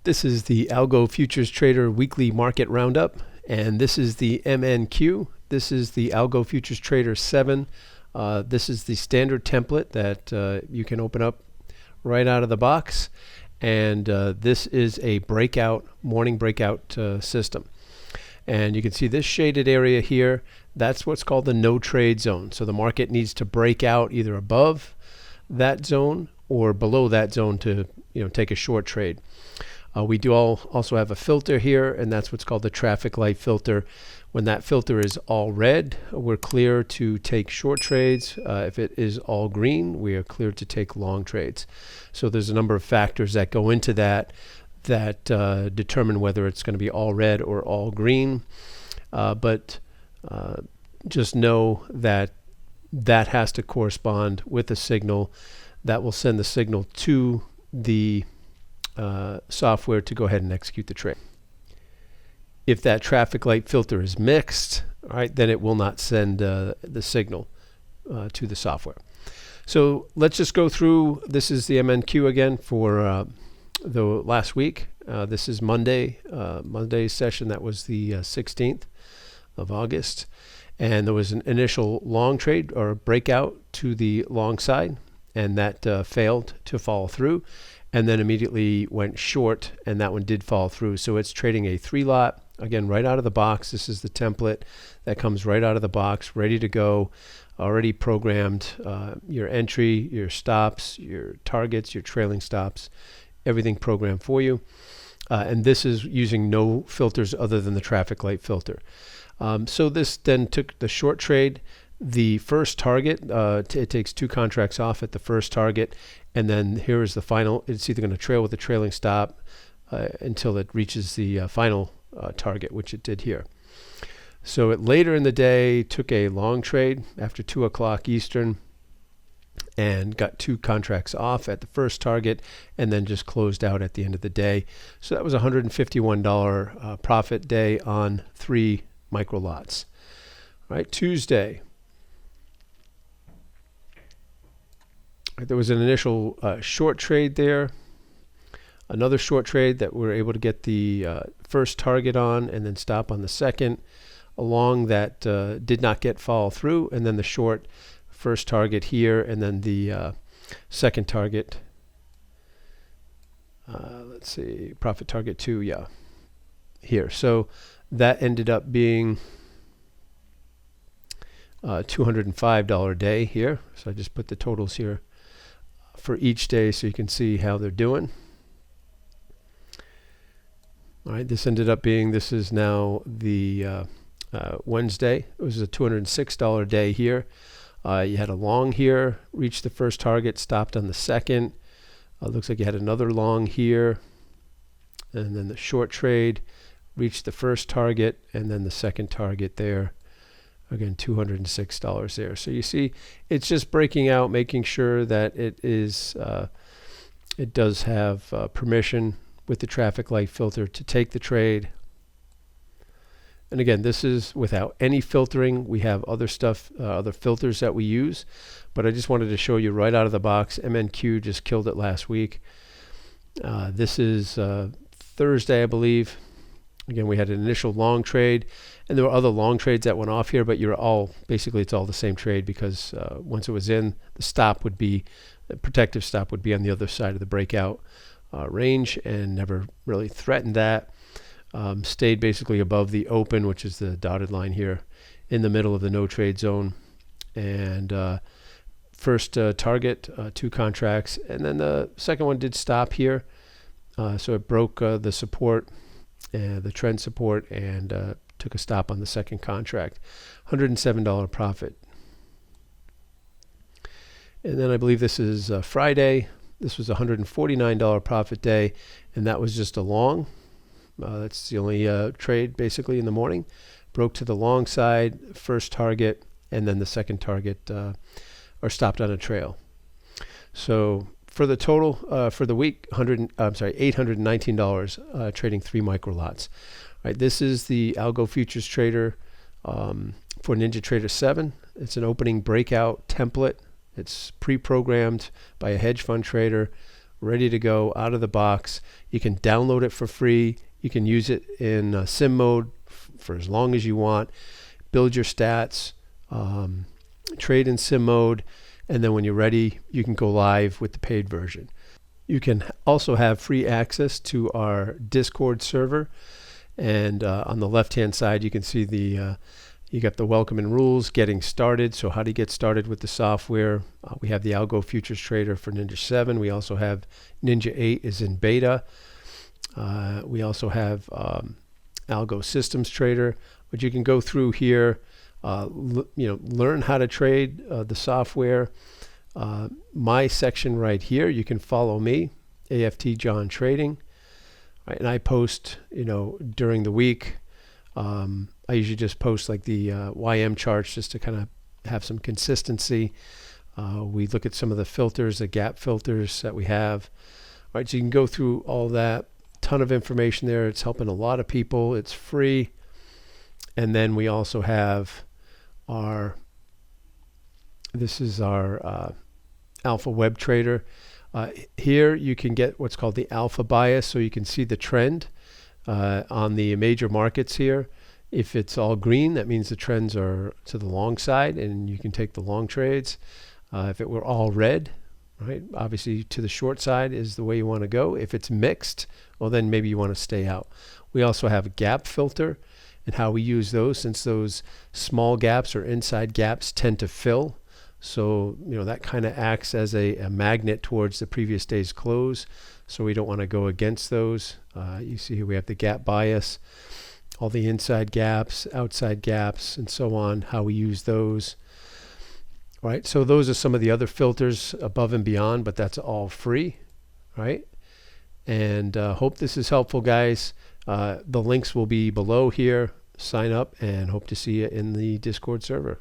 This is the Algo Futures Trader Weekly Market Roundup, and this is the MNQ. This is the Algo Futures Trader 7. This is the standard template that you can open up right out of the box, and this is a breakout, morning breakout system. And you can see this shaded area here, that's what's called the no trade zone. So the market needs to break out either above that zone or below that zone to take a short trade. We do also have a filter here, and that's what's called the traffic light filter. When that filter is all red, we're clear to take short trades. If it is all green, we are clear to take long trades. So there's a number of factors that go into that determine whether it's going to be all red or all green. But just know that that has to correspond with a signal that will send the signal to the software to go ahead and execute the trade. If that traffic light filter is mixed, all right, then it will not send the signal to the software. So let's just go through. This is the MNQ again for the last week. This is Monday's session. That was the 16th of August. And there was an initial long trade or breakout to the long side, and that failed to follow through, and then immediately went short, and that one did fall through. So it's trading a 3-lot, again, right out of the box. This is the template that comes right out of the box, ready to go, already programmed. Your entry, your stops, your targets, your trailing stops, everything programmed for you. And this is using no filters other than the traffic light filter. So this then took the short trade. The first target, it takes 2 contracts off at the first target, and then here is the final. It's either going to trail with a trailing stop until it reaches the final target, which it did here. So it later in the day took a long trade after 2 o'clock Eastern and got 2 contracts off at the first target, and then just closed out at the end of the day. So that was a $151 profit day on 3 micro lots. All right, Tuesday. There was an initial short trade there, another short trade that we were able to get the first target on and then stop on the second. A long that did not get follow through, and then the short first target here, and then the second target. Let's see, profit target 2, yeah, here. So that ended up being $205 day here. So I just put the totals here for each day so you can see how they're doing. All right, this ended up being, this is now the Wednesday. It was a $206 day here. You had a long here, reached the first target, stopped on the second. Looks like you had another long here, and then the short trade reached the first target, and then the second target there. Again, $206 there. So you see, it's just breaking out, making sure that it is, it does have permission with the traffic light filter to take the trade. And again, this is without any filtering. We have other stuff, other filters that we use, but I just wanted to show you right out of the box. MNQ just killed it last week. This is Thursday, I believe. Again, we had an initial long trade, and there were other long trades that went off here, but basically it's all the same trade, because once it was in, the stop would be, the protective stop would be on the other side of the breakout range, and never really threatened that. Stayed basically above the open, which is the dotted line here, in the middle of the no trade zone. And first target, 2 contracts, and then the second one did stop here. So it broke the support, the trend support, and took a stop on the second contract. $107 profit. And then I believe this is Friday. This was a $149 profit day, and that was just a long. That's the only trade basically in the morning. Broke to the long side, first target, and then the second target, or stopped on a trail. So for the total for the week, $819 trading 3 micro lots. All right, this is the Algo Futures Trader for NinjaTrader 7. It's an opening breakout template. It's pre-programmed by a hedge fund trader, ready to go out of the box. You can download it for free. You can use it in sim mode for as long as you want. Build your stats, trade in sim mode, and then when you're ready, you can go live with the paid version. You can also have free access to our Discord server, and on the left-hand side, you can see you got the welcome and rules, getting started. So how do you get started with the software? We have the Algo Futures Trader for Ninja 7. We also have Ninja 8 is in beta. We also have Algo Systems Trader, but you can go through here, learn how to trade the software. My section right here, you can follow me, AFT John Trading, right? And I post, during the week. I usually just post like the YM charts just to kind of have some consistency. We look at some of the filters, the gap filters that we have. All right, so you can go through all that. Ton of information there. It's helping a lot of people. It's free. And then we also have this is our Alpha Web Trader. Here you can get what's called the alpha bias, so you can see the trend on the major markets here. If it's all green, that means the trends are to the long side and you can take the long trades. If it were all red, right, obviously to the short side is the way you want to go. If it's mixed, well, then maybe you want to stay out. We also have a gap filter and how we use those, since those small gaps or inside gaps tend to fill. So, that kind of acts as a magnet towards the previous day's close. So we don't want to go against those. You see here we have the gap bias, all the inside gaps, outside gaps, and so on, how we use those. All right, so those are some of the other filters above and beyond, but that's all free, right? And hope this is helpful, guys. The links will be below here. Sign up and hope to see you in the Discord server.